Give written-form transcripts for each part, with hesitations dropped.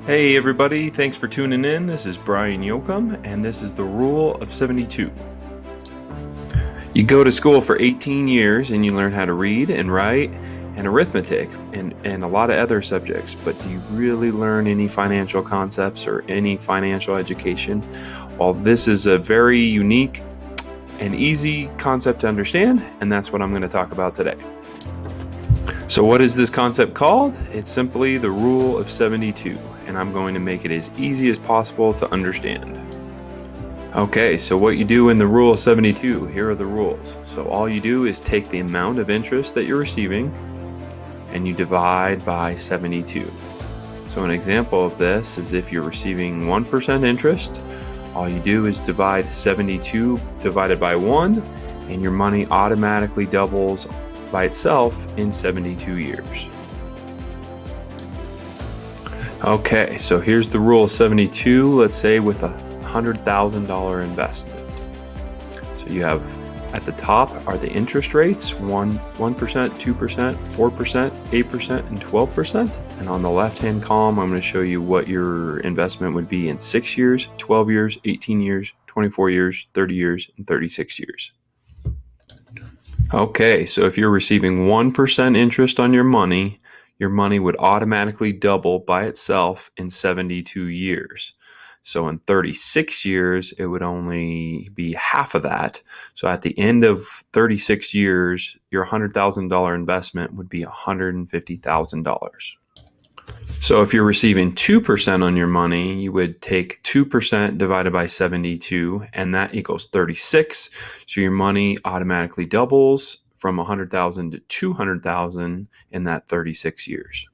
Hey everybody, thanks for tuning in. This is Brian Yoakum, and this is the Rule of 72. You go to school for 18 years and you learn how to read and write and arithmetic and a lot of other subjects, but do you really learn any financial concepts or any financial education? Well, this is a very unique and easy concept to understand, and that's what I'm going to talk about today. So what is this concept called? It's simply the Rule of 72, and I'm going to make it as easy as possible to understand. Okay, so what you do in the Rule of 72, here are the rules. So all you do is take the amount of interest that you're receiving and you divide by 72. So an example of this is if you're receiving 1% interest, all you do is divide 72 divided by 1, and your money automatically doubles by itself in 72 years. Okay, so here's the Rule of 72, let's say with a $100,000 investment. So you have at the top are the interest rates, 1%, 2%, 4%, 8%, and 12%. And on the left-hand column, I'm going to show you what your investment would be in 6 years, 12 years, 18 years, 24 years, 30 years, and 36 years. Okay, so if you're receiving 1% interest on your money would automatically double by itself in 72 years. So in 36 years, it would only be half of that. So at the end of 36 years, your $100,000 investment would be $150,000. So if you're receiving 2% on your money, you would take 2% divided by 72, and that equals 36. So your money automatically doubles from 100,000 to 200,000 in that 36 years.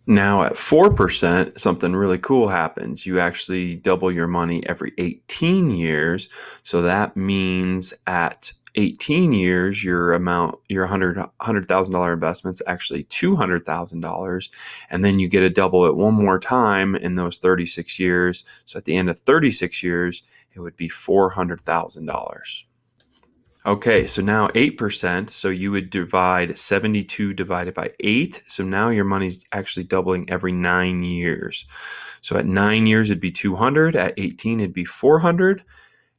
Now at 4%, something really cool happens. You actually double your money every 18 years. So that means at 18 years, your $100,000 investment's actually $200,000. And then you get a double it one more time in those 36 years. So at the end of 36 years, it would be $400,000. Okay, so now 8%, so you would divide 72 divided by 8. So now your money's actually doubling every 9 years. So at 9 years, it'd be 200. At 18, it'd be 400.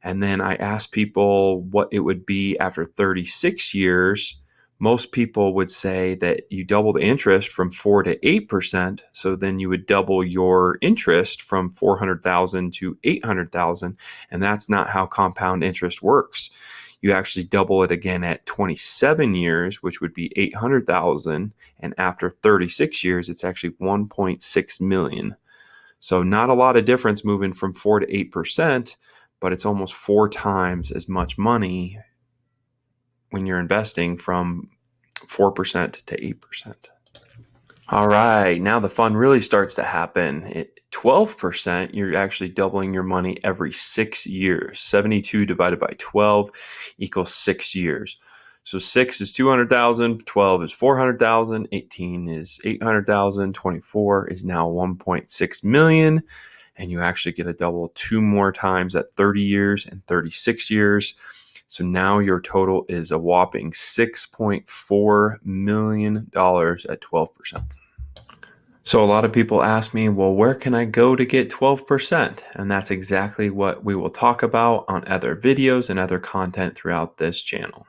And then I asked people what it would be after 36 years. Most people would say that you double the interest from 4 to 8%. So then you would double your interest from 400,000 to 800,000. And that's not how compound interest works. You actually double it again at 27 years, which would be 800,000. And after 36 years, it's actually 1.6 million. So not a lot of difference moving from 4 to 8%, but it's almost 4 times as much money when you're investing from 4% to 8%. All right, now the fun really starts to happen. At 12%, you're actually doubling your money every 6 years. 72 divided by 12 equals 6 years. So 6 is 200,000, 12 is 400,000, 18 is 800,000, 24 is now 1.6 million. And you actually get a double 2 more times at 30 years and 36 years. So now your total is a whopping $6.4 million at 12%. So a lot of people ask me, well, where can I go to get 12%? And that's exactly what we will talk about on other videos and other content throughout this channel.